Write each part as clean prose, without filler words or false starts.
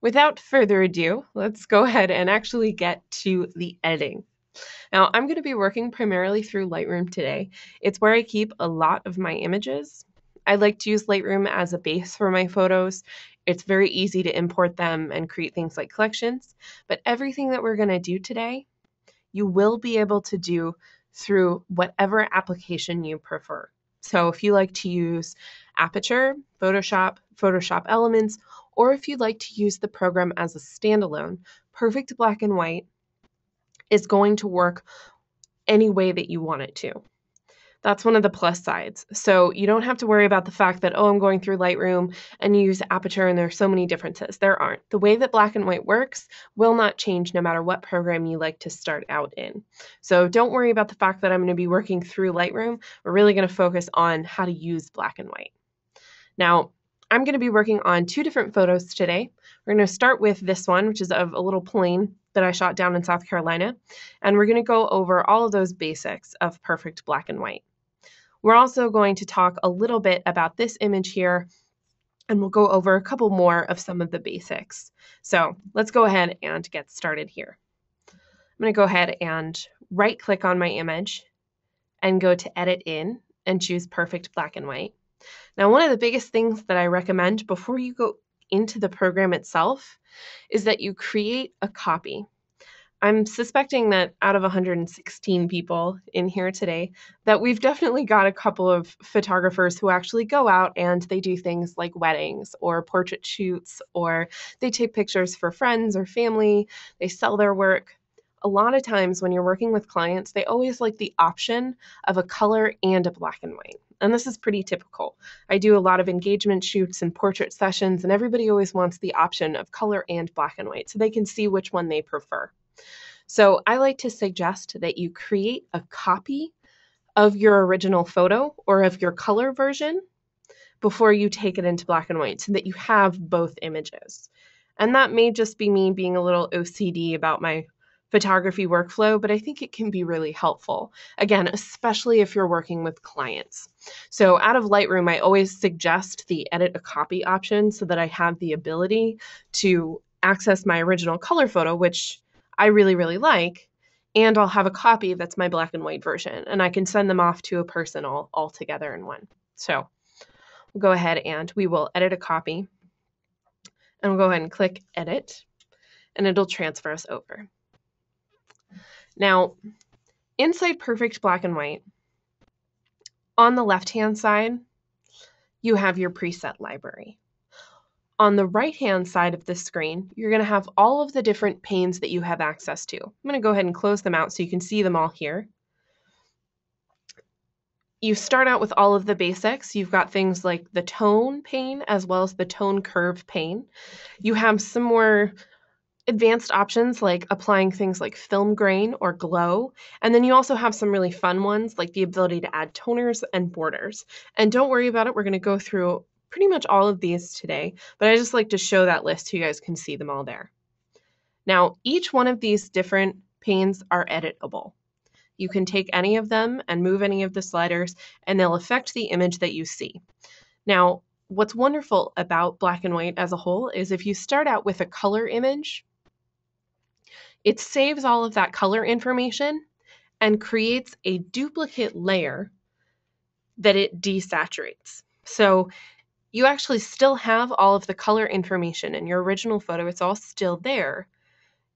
Without further ado, let's go ahead and actually get to the editing. Now, I'm going to be working primarily through Lightroom today. It's where I keep a lot of my images. I like to use Lightroom as a base for my photos. It's very easy to import them and create things like collections, but everything that we're going to do today, you will be able to do through whatever application you prefer. So if you like to use Aperture, Photoshop, Photoshop Elements, or if you'd like to use the program as a standalone, Perfect Black and White is going to work any way that you want it to. That's one of the plus sides. So you don't have to worry about the fact that, oh, I'm going through Lightroom and you use Aperture and there are so many differences. There aren't. The way that black and white works will not change no matter what program you like to start out in. So don't worry about the fact that I'm going to be working through Lightroom. We're really going to focus on how to use black and white. Now, I'm going to be working on two different photos today. We're going to start with this one, which is of a little plane that I shot down in South Carolina. And we're going to go over all of those basics of perfect black and white. We're also going to talk a little bit about this image here, and we'll go over a couple more of some of the basics. So let's go ahead and get started here. I'm going to go ahead and right-click on my image and go to Edit In and choose Perfect Black and White. Now, one of the biggest things that I recommend before you go into the program itself is that you create a copy. I'm suspecting that out of 116 people in here today, that we've definitely got a couple of photographers who actually go out and they do things like weddings or portrait shoots, or they take pictures for friends or family, they sell their work. A lot of times when you're working with clients, they always like the option of a color and a black and white. And this is pretty typical. I do a lot of engagement shoots and portrait sessions, and everybody always wants the option of color and black and white so they can see which one they prefer. So I like to suggest that you create a copy of your original photo or of your color version before you take it into black and white so that you have both images. And that may just be me being a little OCD about my photography workflow, but I think it can be really helpful. Again, especially if you're working with clients. So out of Lightroom, I always suggest the edit a copy option so that I have the ability to access my original color photo, which I really, really like, and I'll have a copy that's my black and white version, and I can send them off to a person all together in one. So we'll go ahead and we will edit a copy, and we'll go ahead and click Edit, and it'll transfer us over. Now, inside Perfect Black and White, on the left-hand side, you have your preset library. On the right-hand side of the screen, you're going to have all of the different panes that you have access to. I'm going to go ahead and close them out so you can see them all here. You start out with all of the basics. You've got things like the tone pane as well as the tone curve pane. You have some more advanced options like applying things like film grain or glow. And then you also have some really fun ones like the ability to add toners and borders. And don't worry about it. We're going to go through pretty much all of these today, but I just like to show that list so you guys can see them all there. Now, each one of these different panes are editable. You can take any of them and move any of the sliders, and they'll affect the image that you see. Now, what's wonderful about black and white as a whole is if you start out with a color image, it saves all of that color information and creates a duplicate layer that it desaturates. So you actually still have all of the color information in your original photo. It's all still there.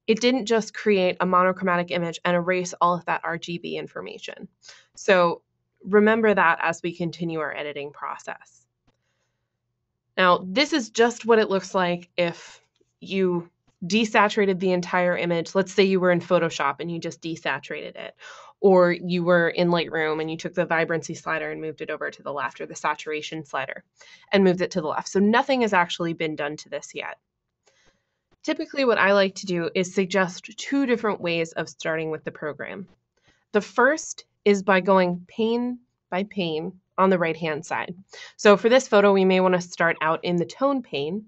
It didn't just create a monochromatic image and erase all of that RGB information. So remember that as we continue our editing process. Now, this is just what it looks like if you desaturated the entire image. Let's say you were in Photoshop and you just desaturated it, or you were in Lightroom and you took the vibrancy slider and moved it over to the left, or the saturation slider and moved it to the left. So nothing has actually been done to this yet. Typically what I like to do is suggest two different ways of starting with the program. The first is by going pane by pane on the right-hand side. So for this photo, we may want to start out in the tone pane,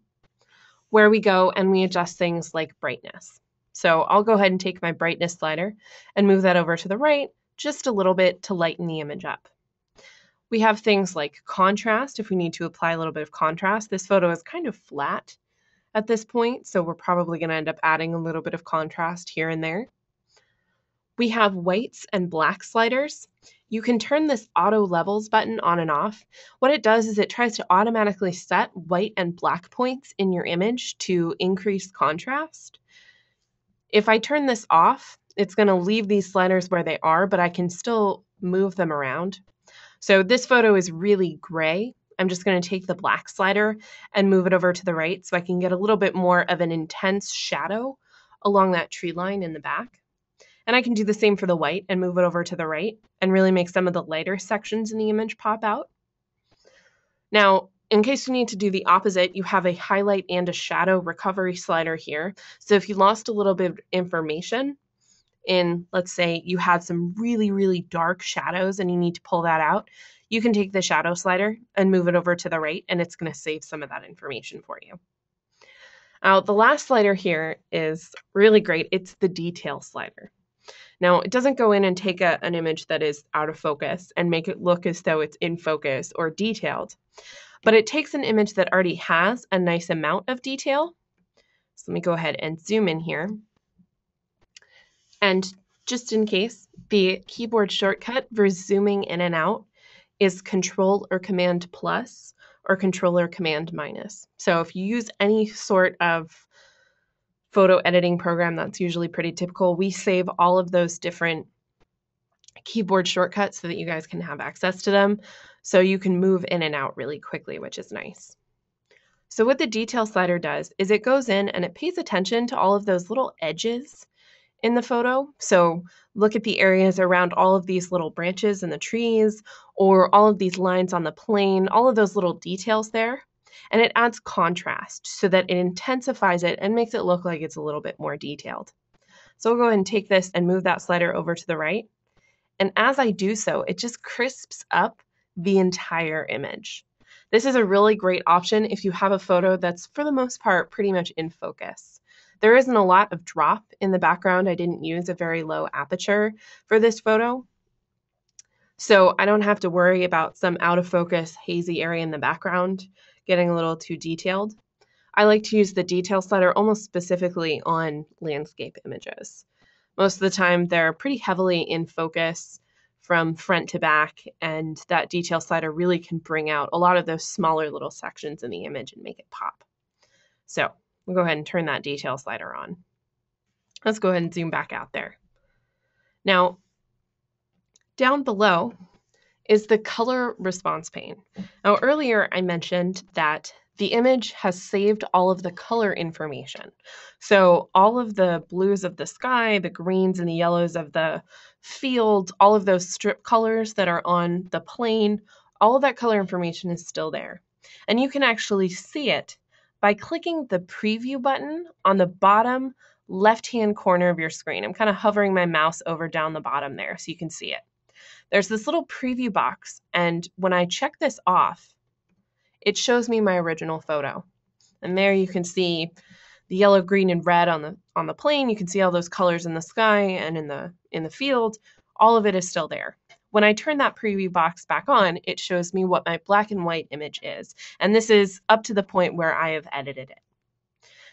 where we go and we adjust things like brightness. So I'll go ahead and take my brightness slider and move that over to the right just a little bit to lighten the image up. We have things like contrast if we need to apply a little bit of contrast. This photo is kind of flat at this point, so we're probably going to end up adding a little bit of contrast here and there. We have whites and black sliders. You can turn this auto levels button on and off. What it does is it tries to automatically set white and black points in your image to increase contrast. If I turn this off, it's going to leave these sliders where they are, but I can still move them around. So this photo is really gray. I'm just going to take the black slider and move it over to the right so I can get a little bit more of an intense shadow along that tree line in the back. And I can do the same for the white and move it over to the right and really make some of the lighter sections in the image pop out. Now, in case you need to do the opposite, you have a highlight and a shadow recovery slider here. So if you lost a little bit of information in, let's say you had some really, really dark shadows and you need to pull that out, you can take the shadow slider and move it over to the right, and it's going to save some of that information for you. Now, the last slider here is really great. It's the detail slider. Now, it doesn't go in and take an image that is out of focus and make it look as though it's in focus or detailed, but it takes an image that already has a nice amount of detail. So let me go ahead and zoom in here. And just in case, the keyboard shortcut for zooming in and out is Control or Command plus or Control or Command minus. So if you use any sort of photo editing program, that's usually pretty typical. We save all of those different keyboard shortcuts so that you guys can have access to them, so you can move in and out really quickly, which is nice. So what the detail slider does is it goes in and it pays attention to all of those little edges in the photo. So look at the areas around all of these little branches in the trees, or all of these lines on the plane, all of those little details there. And it adds contrast so that it intensifies it and makes it look like it's a little bit more detailed. So we'll go ahead and take this and move that slider over to the right. And as I do so, it just crisps up the entire image. This is a really great option if you have a photo that's, for the most part, pretty much in focus. There isn't a lot of drop in the background. I didn't use a very low aperture for this photo, so I don't have to worry about some out of focus, hazy area in the background getting a little too detailed. I like to use the detail slider almost specifically on landscape images. Most of the time, they're pretty heavily in focus from front to back, and that detail slider really can bring out a lot of those smaller little sections in the image and make it pop. So we'll go ahead and turn that detail slider on. Let's go ahead and zoom back out there. Now, down below is the color response pane. Now, earlier I mentioned that the image has saved all of the color information. So all of the blues of the sky, the greens and the yellows of the field, all of those strip colors that are on the plane, all of that color information is still there. And you can actually see it by clicking the preview button on the bottom left-hand corner of your screen. I'm kind of hovering my mouse over down the bottom there so you can see it. There's this little preview box, and when I check this off, it shows me my original photo. And there you can see the yellow, green, and red on the plane. You can see all those colors in the sky and in the field. All of it is still there. When I turn that preview box back on, it shows me what my black and white image is. And this is up to the point where I have edited it.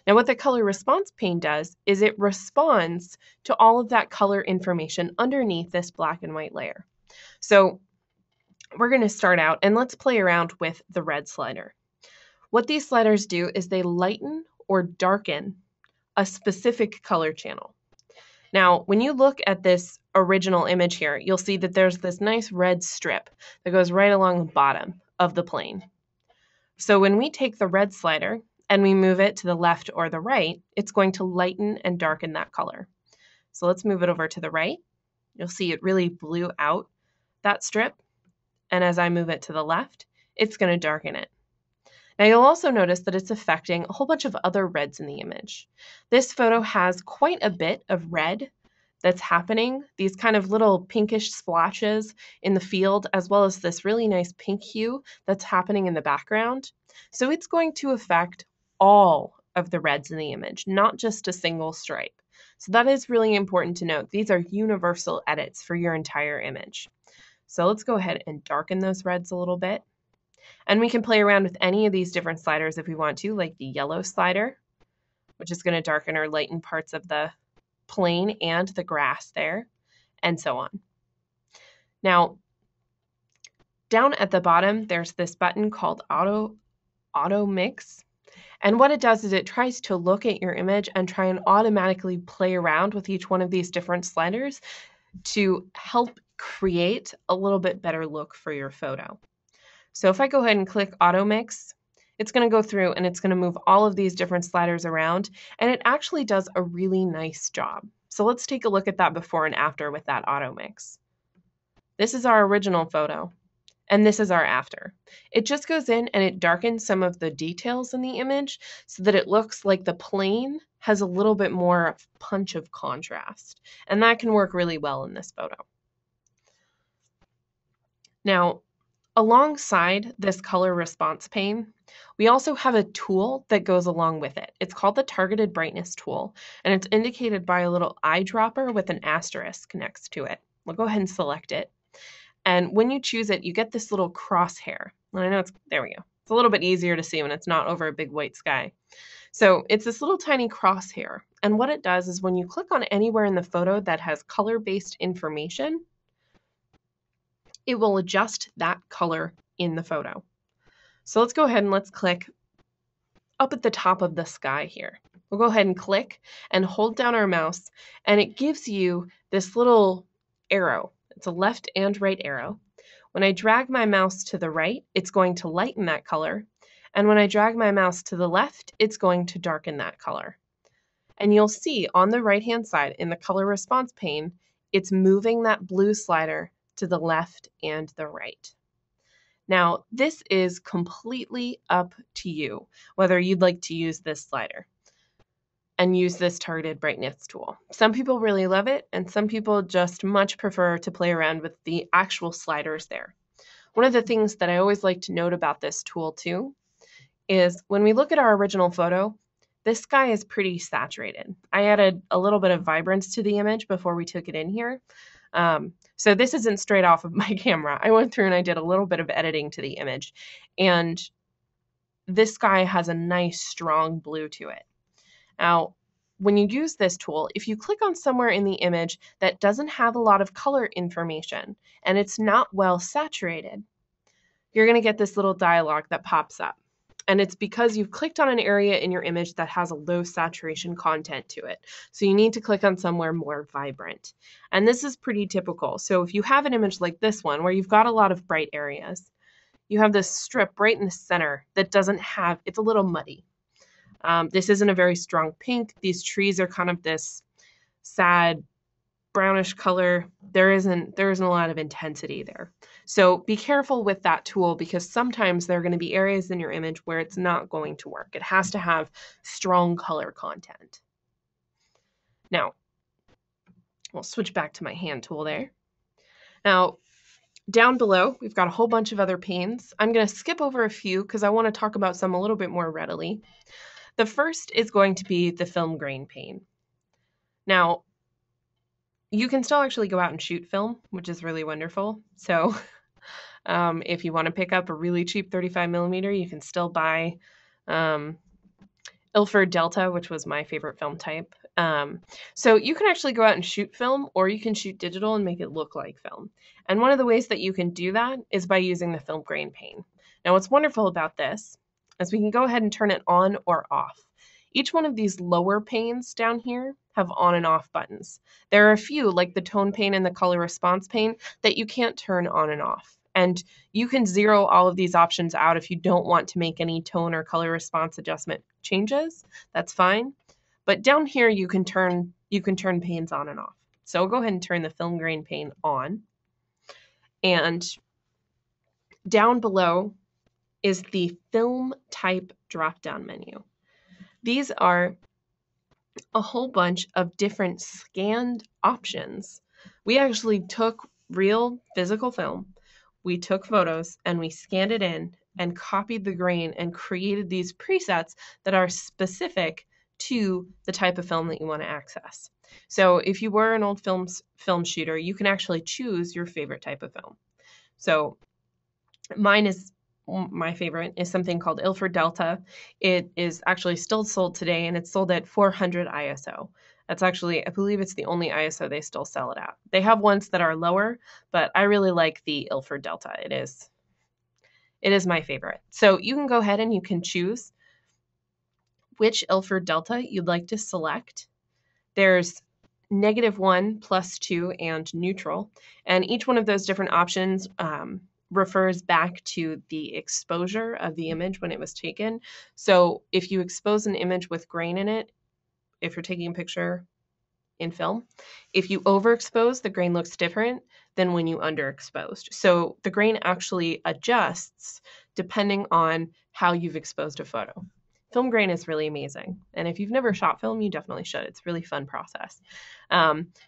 Now, what the color response pane does is it responds to all of that color information underneath this black and white layer. So we're going to start out and let's play around with the red slider. What these sliders do is they lighten or darken a specific color channel. Now, when you look at this original image here, you'll see that there's this nice red strip that goes right along the bottom of the plane. So when we take the red slider and we move it to the left or the right, it's going to lighten and darken that color. So let's move it over to the right. You'll see it really blew out that strip. And as I move it to the left, it's going to darken it. Now you'll also notice that it's affecting a whole bunch of other reds in the image. This photo has quite a bit of red that's happening, these kind of little pinkish splotches in the field, as well as this really nice pink hue that's happening in the background. So it's going to affect all of the reds in the image, not just a single stripe. So that is really important to note. These are universal edits for your entire image. So let's go ahead and darken those reds a little bit. And we can play around with any of these different sliders if we want to, like the yellow slider. which is going to darken or lighten parts of the plane and the grass there, and so on. Now, down at the bottom, there's this button called Auto Mix. And what it does is it tries to look at your image and try and automatically play around with each one of these different sliders to help create a little bit better look for your photo. So if I go ahead and click Auto Mix, it's going to go through and it's going to move all of these different sliders around, and it actually does a really nice job. So let's take a look at that before and after with that Auto Mix. This is our original photo, and this is our after. It just goes in and it darkens some of the details in the image so that it looks like the plane has a little bit more punch of contrast, and that can work really well in this photo. Now, alongside this color response pane, we also have a tool that goes along with it. It's called the Targeted Brightness tool, and it's indicated by a little eyedropper with an asterisk next to it. We'll go ahead and select it. And when you choose it, you get this little crosshair. And I know there we go. It's a little bit easier to see when it's not over a big white sky. So it's this little tiny crosshair. And what it does is when you click on anywhere in the photo that has color-based information, it will adjust that color in the photo. So let's go ahead and let's click up at the top of the sky here. We'll go ahead and click and hold down our mouse, and it gives you this little arrow. It's a left and right arrow. When I drag my mouse to the right, it's going to lighten that color. And when I drag my mouse to the left, it's going to darken that color. And you'll see on the right-hand side in the color response pane, it's moving that blue slider to the left and the right. Now, this is completely up to you, whether you'd like to use this slider and use this targeted brightness tool. Some people really love it, and some people just much prefer to play around with the actual sliders there. One of the things that I always like to note about this tool too is when we look at our original photo, this sky is pretty saturated. I added a little bit of vibrance to the image before we took it in here. So this isn't straight off of my camera. I went through and I did a little bit of editing to the image, and this sky has a nice strong blue to it. Now, when you use this tool, if you click on somewhere in the image that doesn't have a lot of color information and it's not well saturated, you're going to get this little dialog that pops up. And it's because you've clicked on an area in your image that has a low saturation content to it. So you need to click on somewhere more vibrant. And this is pretty typical. So if you have an image like this one where you've got a lot of bright areas, you have this strip right in the center that doesn't have, it's a little muddy. This isn't a very strong pink. These trees are kind of this sad brownish color. There isn't a lot of intensity there. So be careful with that tool, because sometimes there are going to be areas in your image where it's not going to work. It has to have strong color content. Now, we'll switch back to my hand tool there. Now, down below, we've got a whole bunch of other panes. I'm going to skip over a few because I want to talk about some a little bit more readily. The first is going to be the film grain pane. Now, you can still actually go out and shoot film, which is really wonderful. So if you want to pick up a really cheap 35mm, you can still buy Ilford Delta, which was my favorite film type. So you can actually go out and shoot film, or you can shoot digital and make it look like film. And one of the ways that you can do that is by using the film grain pane. Now, what's wonderful about this is we can go ahead and turn it on or off. Each one of these lower panes down here have on and off buttons. There are a few, like the tone pane and the color response pane, that you can't turn on and off. And you can zero all of these options out if you don't want to make any tone or color response adjustment changes. That's fine. But down here you can turn panes on and off. So I'll go ahead and turn the film grain pane on. And down below is the film type drop-down menu. These are a whole bunch of different scanned options. We actually took real physical film, we took photos, and we scanned it in and copied the grain and created these presets that are specific to the type of film that you want to access. So if you were an old film shooter, you can actually choose your favorite type of film. So mine is my favorite is something called Ilford Delta. It is actually still sold today, and it's sold at 400 ISO. That's actually, I believe it's the only ISO they still sell it at. They have ones that are lower, but I really like the Ilford Delta. It is my favorite. So you can go ahead and you can choose which Ilford Delta you'd like to select. There's -1, +2, and neutral. And each one of those different options refers back to the exposure of the image when it was taken. So if you expose an image with grain in it, if you're taking a picture in film, if you overexpose, the grain looks different than when you underexposed. So the grain actually adjusts depending on how you've exposed a photo. Film grain is really amazing. And if you've never shot film, you definitely should. It's a really fun process.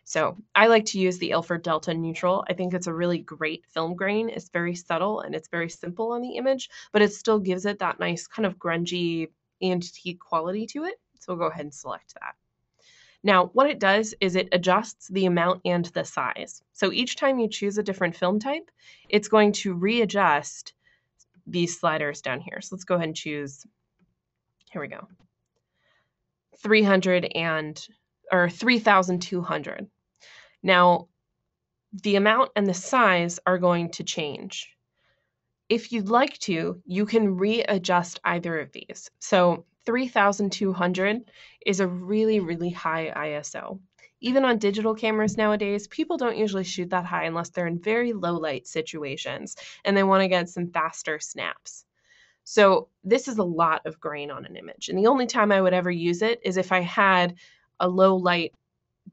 So I like to use the Ilford Delta Neutral. I think it's a really great film grain. It's very subtle and it's very simple on the image, but it still gives it that nice kind of grungy antique quality to it. So we'll go ahead and select that. Now, what it does is it adjusts the amount and the size. So each time you choose a different film type, it's going to readjust these sliders down here. So let's go ahead and choose, here we go, 3,200. Now, the amount and the size are going to change. If you'd like to, you can readjust either of these. So 3,200 is a really, really high ISO. Even on digital cameras nowadays, people don't usually shoot that high unless they're in very low light situations and they want to get some faster snaps. So this is a lot of grain on an image. And the only time I would ever use it is if I had a low light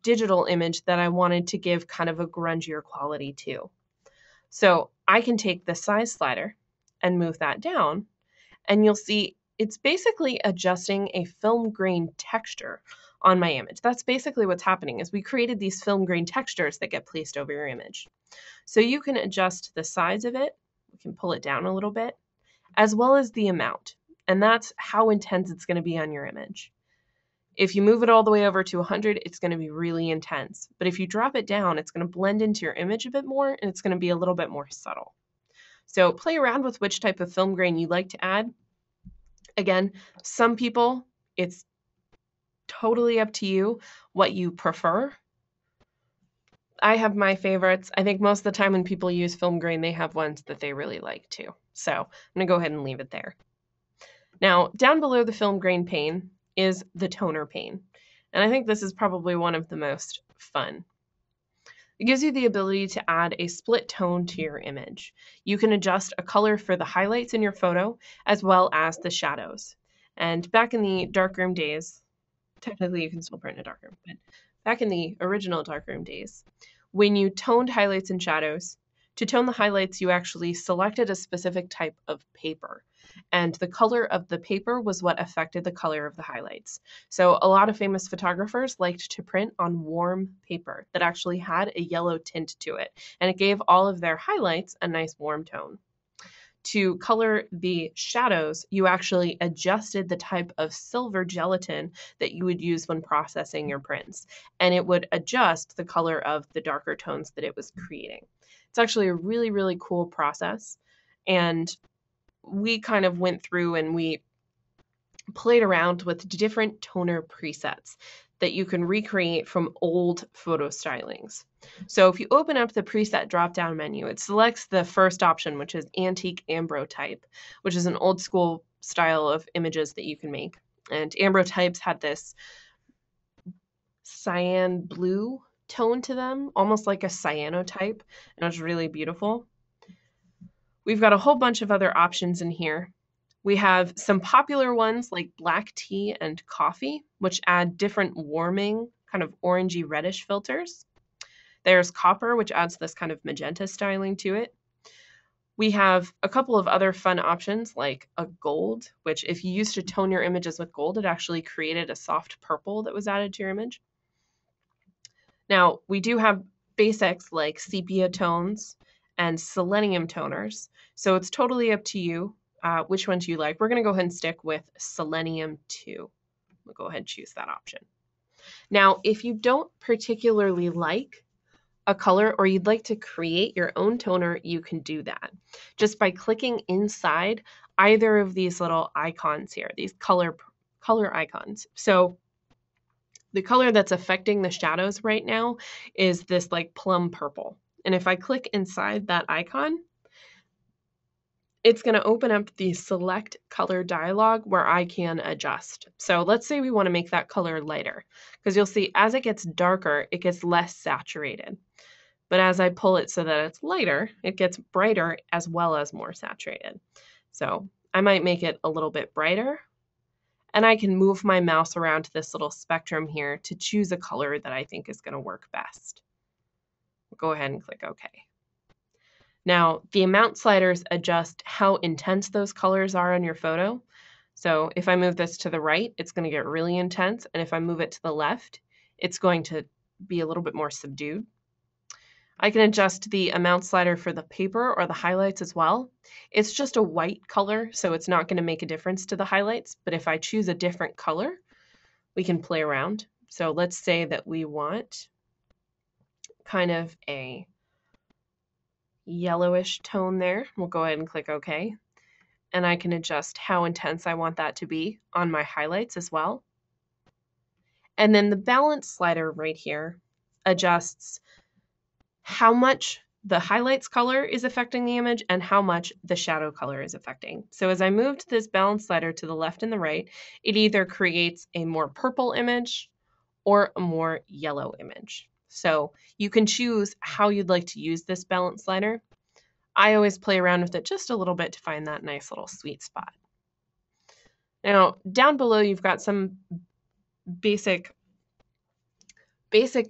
digital image that I wanted to give kind of a grungier quality to. So I can take the size slider and move that down, and you'll see it's basically adjusting a film grain texture on my image. That's basically what's happening is we created these film grain textures that get placed over your image. So you can adjust the size of it, we can pull it down a little bit, as well as the amount. And that's how intense it's going to be on your image. If you move it all the way over to 100, it's going to be really intense. But if you drop it down, it's going to blend into your image a bit more, and it's going to be a little bit more subtle. So play around with which type of film grain you like to add. Again, some people, it's totally up to you what you prefer. I have my favorites. I think most of the time when people use film grain, they have ones that they really like too. So I'm going to go ahead and leave it there. Now, down below the film grain pane is the toner pane. And I think this is probably one of the most fun. It gives you the ability to add a split tone to your image. You can adjust a color for the highlights in your photo as well as the shadows. And back in the darkroom days, technically you can still print in a darkroom, but back in the original darkroom days, when you toned highlights and shadows, to tone the highlights, you actually selected a specific type of paper. And the color of the paper was what affected the color of the highlights. So a lot of famous photographers liked to print on warm paper that actually had a yellow tint to it. And it gave all of their highlights a nice warm tone. To color the shadows, you actually adjusted the type of silver gelatin that you would use when processing your prints. And it would adjust the color of the darker tones that it was creating. It's actually a really, really cool process. And we kind of went through and we played around with different toner presets that you can recreate from old photo stylings. So if you open up the preset drop-down menu, it selects the first option, which is Antique Ambrotype, which is an old school style of images that you can make. And Ambrotypes had this cyan blue tone to them, almost like a cyanotype, and it was really beautiful. We've got a whole bunch of other options in here. We have some popular ones like black tea and coffee, which add different warming, kind of orangey reddish filters. There's copper, which adds this kind of magenta styling to it. We have a couple of other fun options like a gold, which if you used to tone your images with gold, it actually created a soft purple that was added to your image. Now, we do have basics like sepia tones and selenium toners. So it's totally up to you which ones you like. We're going to go ahead and stick with selenium 2. We'll go ahead and choose that option. Now, if you don't particularly like a color or you'd like to create your own toner, you can do that just by clicking inside either of these little icons here, these color icons. So the color that's affecting the shadows right now is this like plum purple. And if I click inside that icon, it's going to open up the select color dialog where I can adjust. So let's say we want to make that color lighter, because you'll see as it gets darker, it gets less saturated. But as I pull it so that it's lighter, it gets brighter as well as more saturated. So I might make it a little bit brighter, and I can move my mouse around this little spectrum here to choose a color that I think is going to work best. Go ahead and click OK. Now, the amount sliders adjust how intense those colors are on your photo. So if I move this to the right, it's going to get really intense. And if I move it to the left, it's going to be a little bit more subdued. I can adjust the amount slider for the paper or the highlights as well. It's just a white color, so it's not going to make a difference to the highlights. But if I choose a different color, we can play around. So let's say that we want kind of a yellowish tone there. We'll go ahead and click OK. And I can adjust how intense I want that to be on my highlights as well. And then the balance slider right here adjusts how much the highlights color is affecting the image and how much the shadow color is affecting. So as I moved this balance slider to the left and the right, it either creates a more purple image or a more yellow image. So you can choose how you'd like to use this balance slider. I always play around with it just a little bit to find that nice little sweet spot. Now, down below, you've got some basic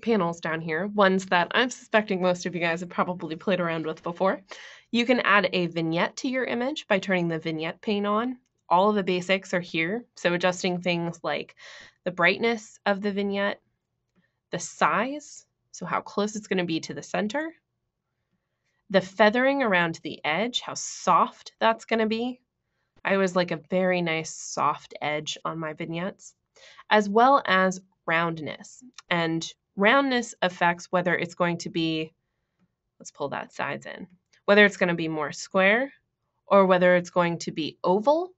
panels down here, ones that I'm suspecting most of you guys have probably played around with before. You can add a vignette to your image by turning the vignette pane on. All of the basics are here, so adjusting things like the brightness of the vignette, the size, so how close it's going to be to the center, the feathering around the edge, how soft that's going to be. I always like a very nice soft edge on my vignettes, as well as roundness. And roundness affects whether it's going to be, let's pull that size in, whether it's going to be more square or whether it's going to be oval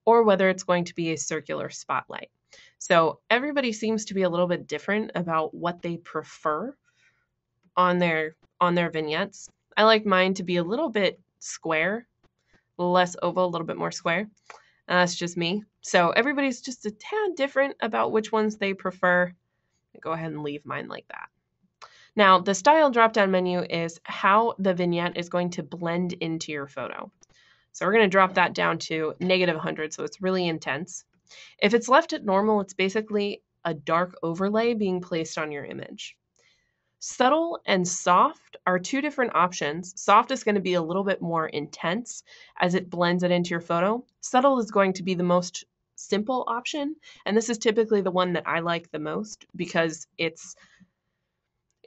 or whether it's going to be a circular spotlight. So everybody seems to be a little bit different about what they prefer on their vignettes. I like mine to be a little bit square, a little less oval, a little bit more square. That's just me. So everybody's just a tad different about which ones they prefer. Go ahead and leave mine like that. Now, the style drop-down menu is how the vignette is going to blend into your photo. So we're going to drop that down to -100, so it's really intense. If it's left at normal, it's basically a dark overlay being placed on your image. Subtle and soft are two different options. Soft is going to be a little bit more intense as it blends it into your photo. Subtle is going to be the most simple option, and this is typically the one that I like the most because it's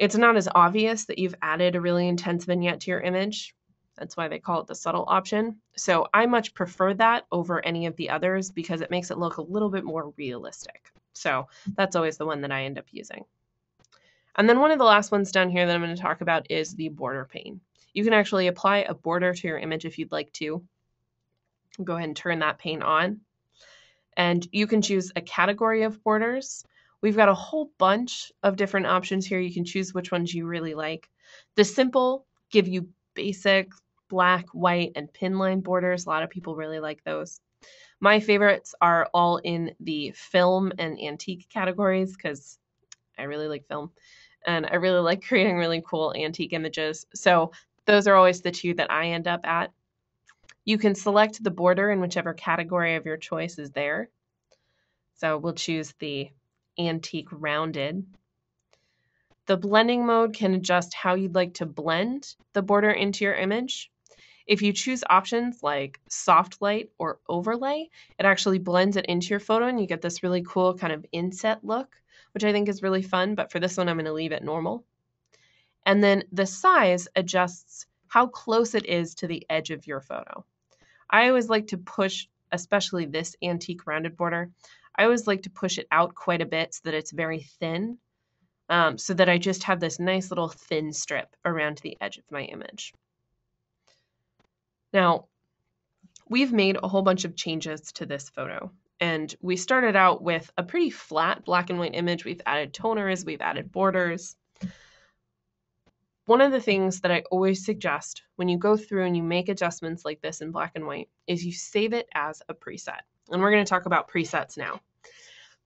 not as obvious that you've added a really intense vignette to your image. That's why they call it the subtle option. So I much prefer that over any of the others because it makes it look a little bit more realistic. So that's always the one that I end up using. And then one of the last ones down here that I'm going to talk about is the border pane. You can actually apply a border to your image if you'd like to. Go ahead and turn that pane on. And you can choose a category of borders. We've got a whole bunch of different options here. You can choose which ones you really like. The simple give you basic black, white, and pin line borders. A lot of people really like those. My favorites are all in the film and antique categories because I really like film. And I really like creating really cool antique images. So those are always the two that I end up at. You can select the border in whichever category of your choice is there. So we'll choose the antique rounded. The blending mode can adjust how you'd like to blend the border into your image. If you choose options like soft light or overlay, it actually blends it into your photo and you get this really cool kind of inset look, which I think is really fun, but for this one, I'm going to leave it normal. And then the size adjusts how close it is to the edge of your photo. I always like to push, especially this antique rounded border, I always like to push it out quite a bit so that it's very thin so that I just have this nice little thin strip around the edge of my image. Now, we've made a whole bunch of changes to this photo. And we started out with a pretty flat black and white image. We've added toners, we've added borders. One of the things that I always suggest when you go through and you make adjustments like this in black and white is you save it as a preset. And we're going to talk about presets now.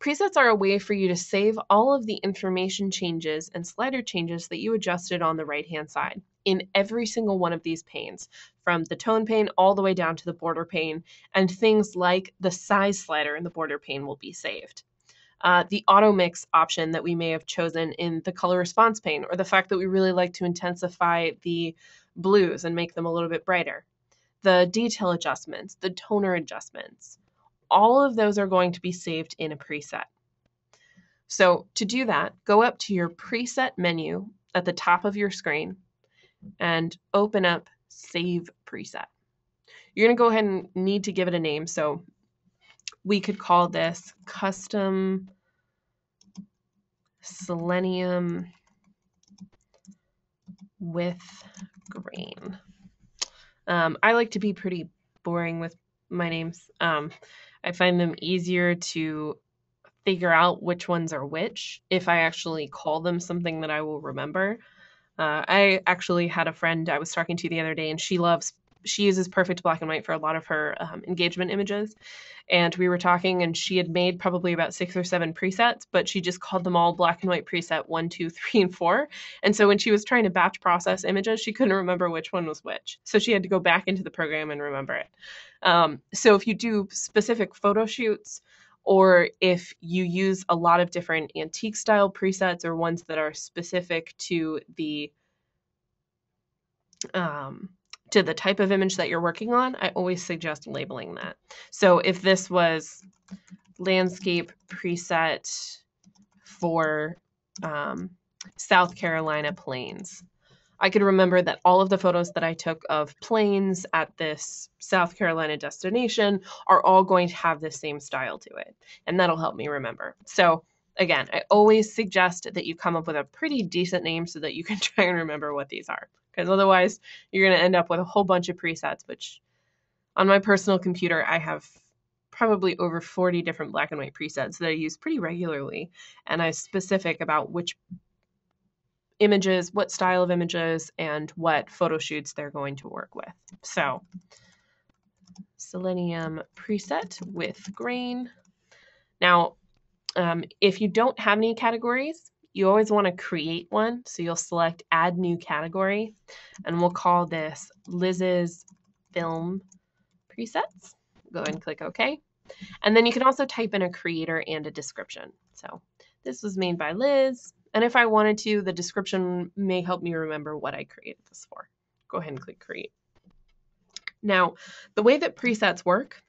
Presets are a way for you to save all of the information changes and slider changes that you adjusted on the right-hand side in every single one of these panes, from the tone pane all the way down to the border pane, and things like the size slider in the border pane will be saved. The auto mix option that we may have chosen in the color response pane, or the fact that we really like to intensify the blues and make them a little bit brighter. The detail adjustments, the toner adjustments, all of those are going to be saved in a preset. So to do that, go up to your preset menu at the top of your screen and open up Save Preset. You're going to go ahead and need to give it a name. So we could call this Custom Selenium with Grain. I like to be pretty boring with my names. I find them easier to figure out which ones are which if I actually call them something that I will remember. I actually had a friend I was talking to the other day, and she uses Perfect Black and White for a lot of her engagement images. And we were talking, and she had made probably about 6 or 7 presets, but she just called them all black and white preset 1, 2, 3, and 4. And so when she was trying to batch process images, she couldn't remember which one was which. So she had to go back into the program and remember it. So if you do specific photo shoots, or if you use a lot of different antique style presets or ones that are specific to the type of image that you're working on, I always suggest labeling that. So if this was landscape preset for South Carolina plains, I could remember that all of the photos that I took of planes at this South Carolina destination are all going to have the same style to it. And that'll help me remember. So again, I always suggest that you come up with a pretty decent name so that you can try and remember what these are. Because otherwise, you're going to end up with a whole bunch of presets, which on my personal computer, I have probably over 40 different black and white presets that I use pretty regularly. And I'm specific about which images, what style of images, and what photo shoots they're going to work with. So Selenium preset with grain. Now, if you don't have any categories, you always want to create one. So you'll select add new category, and we'll call this Liz's film presets. Go ahead and click OK. And then you can also type in a creator and a description. So this was made by Liz. And if I wanted to, the description may help me remember what I created this for. Go ahead and click create. Now, the way that presets work,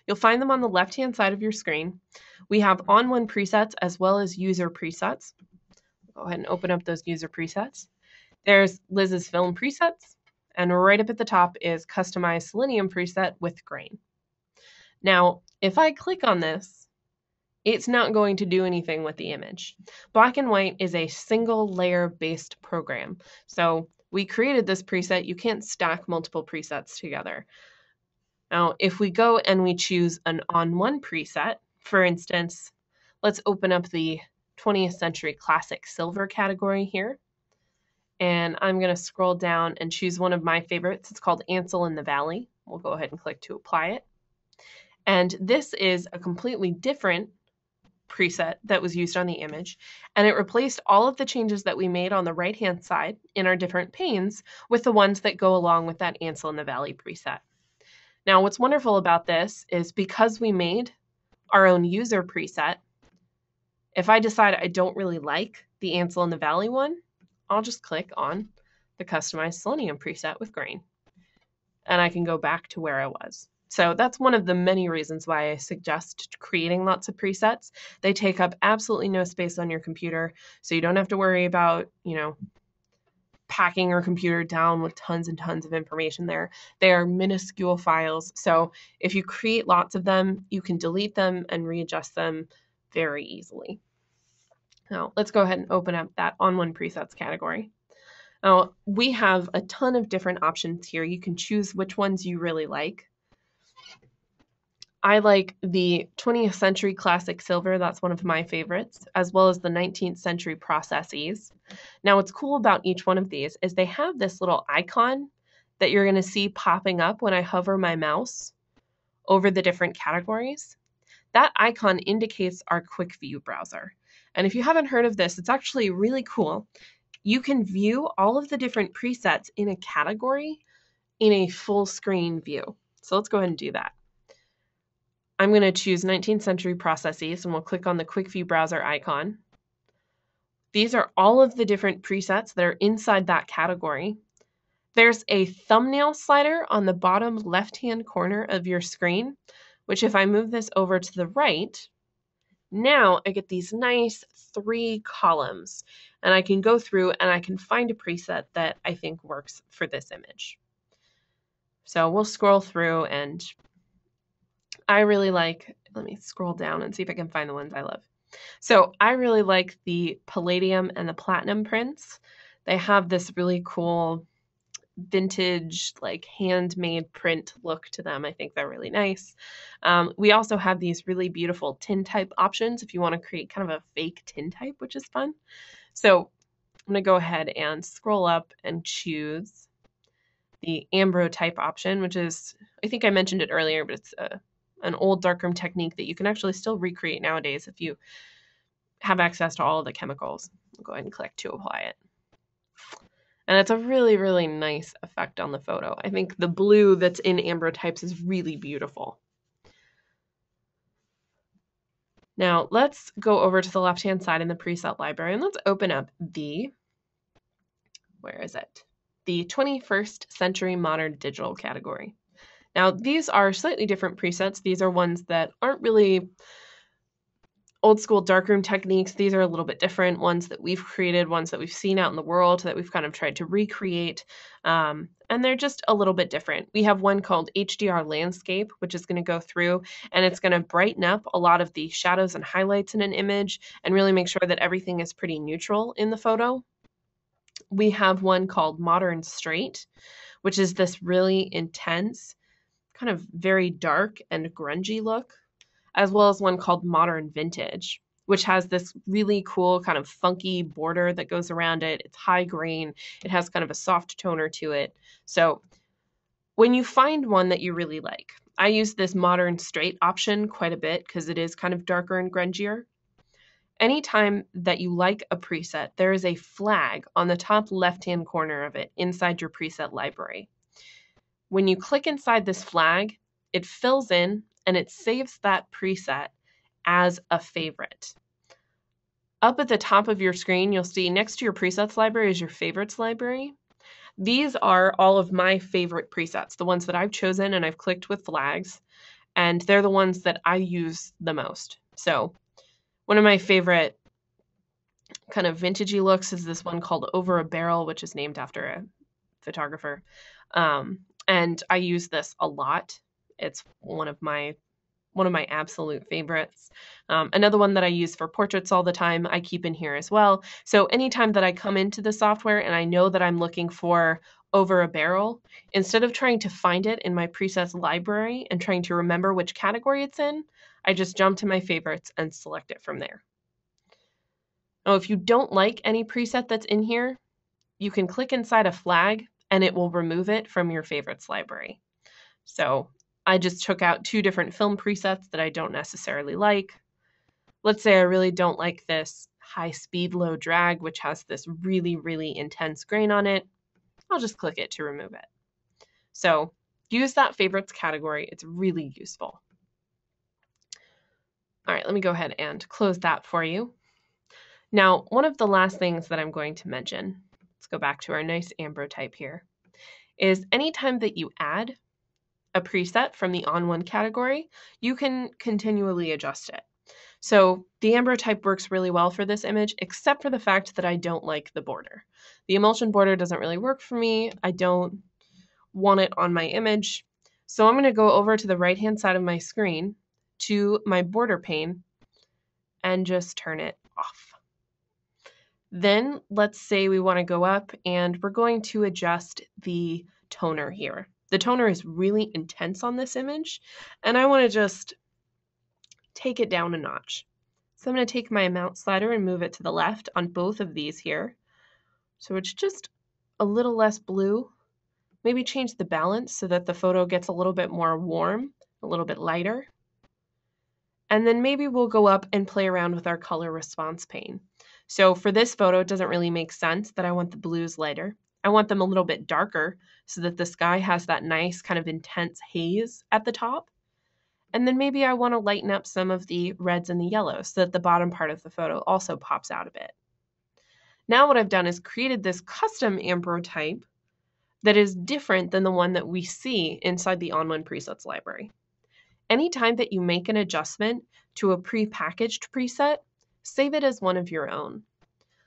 you'll find them on the left-hand side of your screen. We have on-one presets as well as user presets. Go ahead and open up those user presets. There's Liz's film presets, and right up at the top is Customize Selenium preset with grain. Now, if I click on this, it's not going to do anything with the image. Black and white is a single layer based program. So we created this preset. You can't stack multiple presets together. Now, if we go and we choose an on-one preset, for instance, let's open up the 20th Century Classic Silver category here. And I'm going to scroll down and choose one of my favorites. It's called Ansel in the Valley. We'll go ahead and click to apply it. And this is a completely different preset that was used on the image, and it replaced all of the changes that we made on the right-hand side in our different panes with the ones that go along with that Ansel in the Valley preset. Now, what's wonderful about this is because we made our own user preset, if I decide I don't really like the Ansel in the Valley one, I'll just click on the Customize Selenium preset with grain, and I can go back to where I was. So that's one of the many reasons why I suggest creating lots of presets. They take up absolutely no space on your computer, so you don't have to worry about, packing your computer down with tons and tons of information there. They are minuscule files, so if you create lots of them, you can delete them and readjust them very easily. Now let's go ahead and open up that on one presets category. Now we have a ton of different options here. You can choose which ones you really like. I like the 20th century classic silver, that's one of my favorites, as well as the 19th century processes. Now what's cool about each one of these is they have this little icon that you're going to see popping up when I hover my mouse over the different categories. That icon indicates our quick view browser. And if you haven't heard of this, it's actually really cool. You can view all of the different presets in a category in a full screen view. So let's go ahead and do that. I'm going to choose 19th century processes and we'll click on the quick view browser icon. These are all of the different presets that are inside that category. There's a thumbnail slider on the bottom left-hand corner of your screen, which if I move this over to the right, now I get these nice 3 columns and I can go through and I can find a preset that I think works for this image. So we'll scroll through and I really like, let me scroll down and see if I can find the ones I love. So I really like the palladium and the platinum prints. They have this really cool vintage, like handmade print look to them. I think they're really nice. We also have these really beautiful tintype options if you want to create kind of a fake tintype, which is fun. So I'm going to go ahead and scroll up and choose the ambrotype option, which is, I think I mentioned it earlier, but it's an old darkroom technique that you can actually still recreate nowadays if you have access to all of the chemicals. I'll go ahead and click to apply it. And it's a really, really nice effect on the photo. I think the blue that's in ambrotypes is really beautiful. Now let's go over to the left-hand side in the preset library and let's open up the, where is it? The 21st Century Modern Digital category. Now these are slightly different presets. These are ones that aren't really old school darkroom techniques. These are a little bit different, ones that we've created, ones that we've seen out in the world that we've kind of tried to recreate. And they're just a little bit different. We have one called HDR Landscape, which is going to go through and it's going to brighten up a lot of the shadows and highlights in an image and really make sure that everything is pretty neutral in the photo. We have one called Modern Straight, which is this really intense, kind of very dark and grungy look, as well as one called Modern Vintage, which has this really cool kind of funky border that goes around it. It's high grain. It has kind of a soft toner to it. So when you find one that you really like, I use this Modern Straight option quite a bit because it is kind of darker and grungier. Anytime that you like a preset, there is a flag on the top left-hand corner of it inside your preset library. When you click inside this flag, it fills in and it saves that preset as a favorite. Up at the top of your screen, you'll see next to your presets library is your favorites library. These are all of my favorite presets, the ones that I've chosen and I've clicked with flags, and they're the ones that I use the most. So one of my favorite kind of vintagey looks is this one called Over a Barrel, which is named after a photographer. And I use this a lot. It's one of my absolute favorites. Another one that I use for portraits all the time, I keep in here as well. So anytime that I come into the software and I know that I'm looking for Over a Barrel, instead of trying to find it in my presets library and trying to remember which category it's in, I just jump to my favorites and select it from there. Now, if you don't like any preset that's in here, you can click inside a flag and it will remove it from your favorites library. So I just took out 2 different film presets that I don't necessarily like. Let's say I really don't like this high speed, low drag, which has this really, really intense grain on it. I'll just click it to remove it. So use that favorites category. It's really useful. All right, let me go ahead and close that for you. Now, one of the last things that I'm going to mention, let's go back to our nice ambrotype here, is anytime that you add a preset from the on one category, you can continually adjust it. So the ambrotype works really well for this image, except for the fact that I don't like the border. The emulsion border doesn't really work for me. I don't want it on my image. So I'm going to go over to the right-hand side of my screen to my border pane and just turn it off. Then let's say we want to go up and we're going to adjust the toner here. The toner is really intense on this image, and I want to just take it down a notch. So I'm going to take my amount slider and move it to the left on both of these here. So it's just a little less blue. Maybe change the balance so that the photo gets a little bit more warm, a little bit lighter. And then maybe we'll go up and play around with our color response pane. So for this photo, it doesn't really make sense that I want the blues lighter. I want them a little bit darker so that the sky has that nice kind of intense haze at the top. And then maybe I want to lighten up some of the reds and the yellows so that the bottom part of the photo also pops out a bit. Now what I've done is created this custom ambrotype that is different than the one that we see inside the On1 presets library. Anytime that you make an adjustment to a pre-packaged preset, save it as one of your own.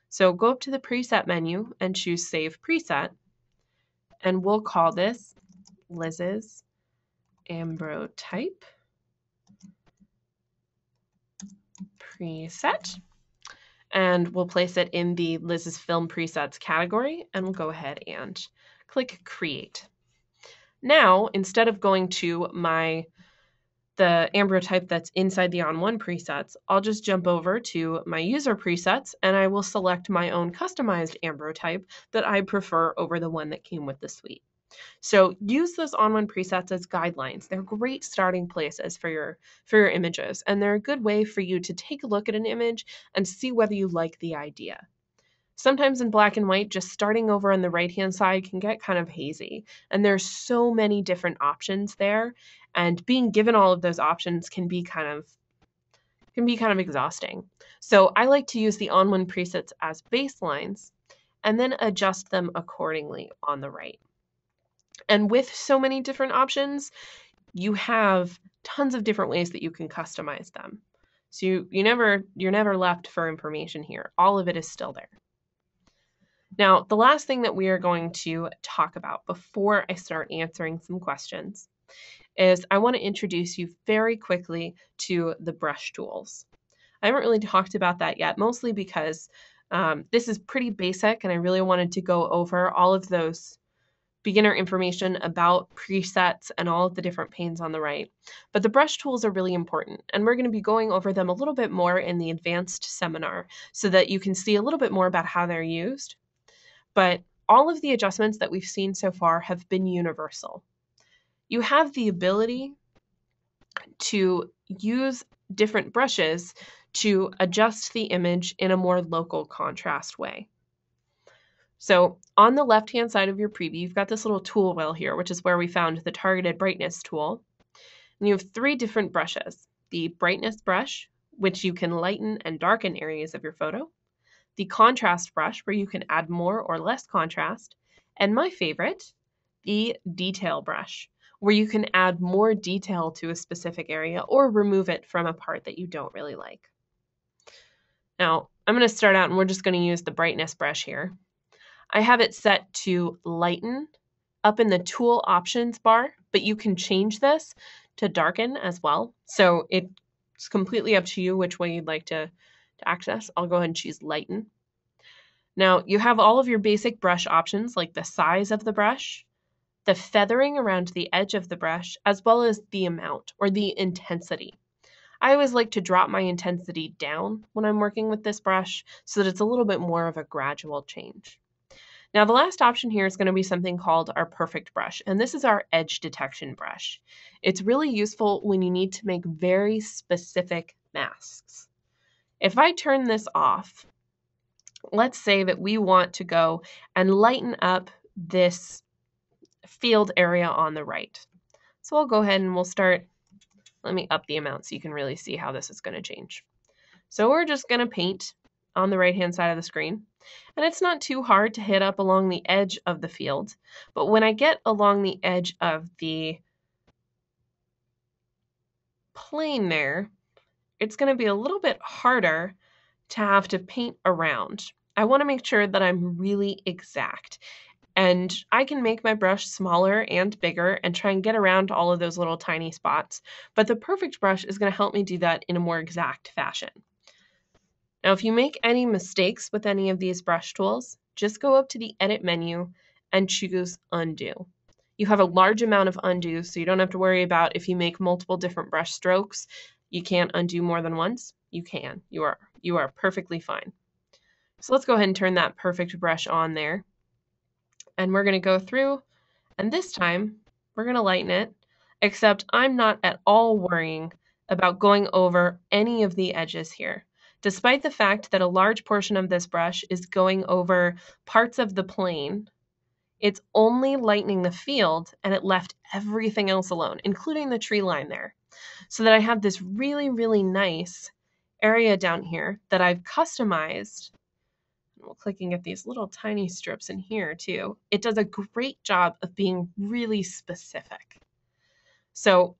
So go up to the preset menu and choose Save Preset, and we'll call this Liz's Ambrotype Preset. And we'll place it in the Liz's Film Presets category, and we'll go ahead and click Create. Now, instead of going to the ambrotype that's inside the On1 presets, I'll just jump over to my user presets and I will select my own customized ambrotype that I prefer over the one that came with the suite. So use those On1 presets as guidelines. They're great starting places for your images, and they're a good way for you to take a look at an image and see whether you like the idea. Sometimes in black and white, just starting over on the right-hand side can get kind of hazy, and there's so many different options there, and being given all of those options can be kind of exhausting. So I like to use the On1 presets as baselines and then adjust them accordingly on the right. And with so many different options, you have tons of different ways that you can customize them. So you're never left for information here. All of it is still there. Now, the last thing that we are going to talk about before I start answering some questions is I want to introduce you very quickly to the brush tools. I haven't really talked about that yet, mostly because this is pretty basic and I really wanted to go over all of those beginner information about presets and all of the different panes on the right. But the brush tools are really important, and we're going to be going over them a little bit more in the advanced seminar so that you can see a little bit more about how they're used. But all of the adjustments that we've seen so far have been universal. You have the ability to use different brushes to adjust the image in a more local contrast way. So on the left-hand side of your preview, you've got this little tool wheel here, which is where we found the targeted brightness tool. And you have 3 different brushes: the brightness brush, which you can lighten and darken areas of your photo; the contrast brush, where you can add more or less contrast; and my favorite, the detail brush, where you can add more detail to a specific area or remove it from a part that you don't really like. Now, I'm going to start out and we're just going to use the brightness brush here. I have it set to lighten up in the tool options bar, but you can change this to darken as well. So it's completely up to you which way you'd like to access. I'll go ahead and choose lighten. Now you have all of your basic brush options like the size of the brush, the feathering around the edge of the brush, as well as the amount or the intensity. I always like to drop my intensity down when I'm working with this brush so that it's a little bit more of a gradual change. Now the last option here is going to be something called our Perfect brush, and this is our edge detection brush. It's really useful when you need to make very specific masks. If I turn this off, let's say that we want to go and lighten up this field area on the right. So I'll go ahead and we'll start, let me up the amount so you can really see how this is going to change. So we're just going to paint on the right-hand side of the screen. And it's not too hard to hit up along the edge of the field. But when I get along the edge of the plane there, it's going to be a little bit harder to have to paint around. I want to make sure that I'm really exact. And I can make my brush smaller and bigger and try and get around all of those little tiny spots. But the Perfect brush is going to help me do that in a more exact fashion. Now, if you make any mistakes with any of these brush tools, just go up to the Edit menu and choose Undo. You have a large amount of undo, so you don't have to worry about if you make multiple different brush strokes, you can't undo more than once. You can. You are perfectly fine. So let's go ahead and turn that perfect brush on there. And we're going to go through, and this time we're going to lighten it, except I'm not at all worrying about going over any of the edges here. Despite the fact that a large portion of this brush is going over parts of the plane, it's only lightening the field, and it left everything else alone, including the tree line there. So that I have this really, really nice area down here that I've customized. We're clicking at these little tiny strips in here too. It does a great job of being really specific. So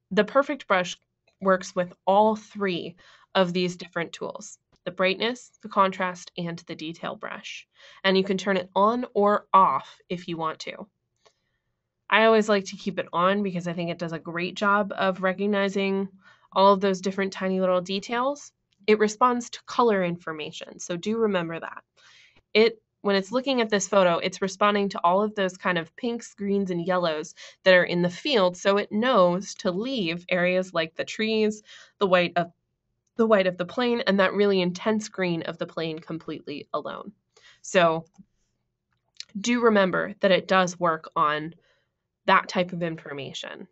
the Perfect brush works with all three of these different tools: the brightness, the contrast, and the detail brush. And you can turn it on or off if you want to. I always like to keep it on because I think it does a great job of recognizing all of those different tiny little details. It responds to color information, so do remember that. When it's looking at this photo, it's responding to all of those kind of pinks, greens, and yellows that are in the field, so it knows to leave areas like the trees, the white of the plane, and that really intense green of the plane completely alone. So do remember that it does work on that type of information.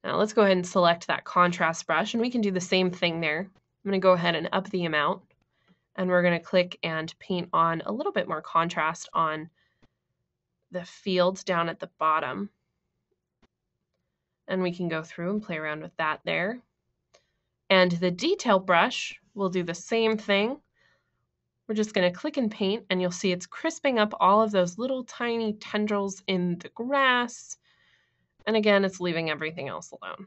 Now let's go ahead and select that contrast brush, and we can do the same thing there. I'm going to go ahead and up the amount, and we're going to click and paint on a little bit more contrast on the fields down at the bottom. And we can go through and play around with that there. And the detail brush will do the same thing. We're just going to click and paint, and you'll see it's crisping up all of those little tiny tendrils in the grass. And again, it's leaving everything else alone.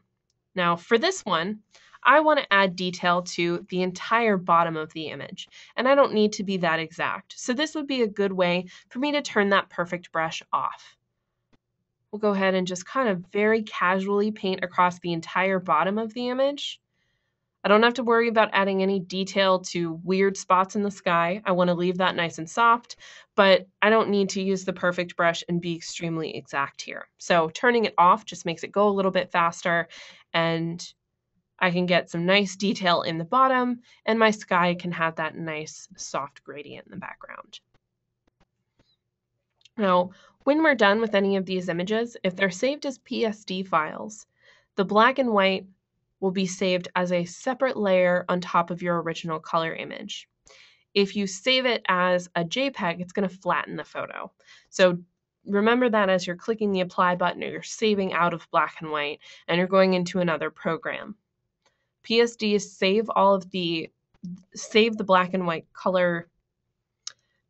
Now for this one, I want to add detail to the entire bottom of the image, and I don't need to be that exact. So this would be a good way for me to turn that Perfect brush off. We'll go ahead and just kind of very casually paint across the entire bottom of the image. I don't have to worry about adding any detail to weird spots in the sky. I want to leave that nice and soft, but I don't need to use the Perfect brush and be extremely exact here. So turning it off just makes it go a little bit faster, and I can get some nice detail in the bottom, and my sky can have that nice soft gradient in the background. Now, when we're done with any of these images, if they're saved as PSD files, the black and white will be saved as a separate layer on top of your original color image. If you save it as a JPEG, it's going to flatten the photo. So remember that as you're clicking the apply button, or you're saving out of black and white and you're going into another program. PSDs save the black and white color.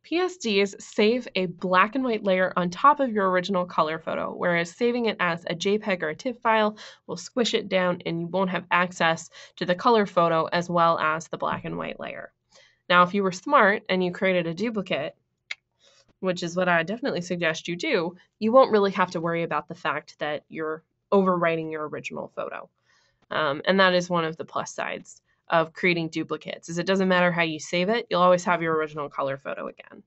PSDs save a black and white layer on top of your original color photo, whereas saving it as a JPEG or a TIFF file will squish it down and you won't have access to the color photo as well as the black and white layer. Now, if you were smart and you created a duplicate, which is what I definitely suggest you do, you won't really have to worry about the fact that you're overwriting your original photo. And that is one of the plus sides of creating duplicates, is it doesn't matter how you save it, you'll always have your original color photo again.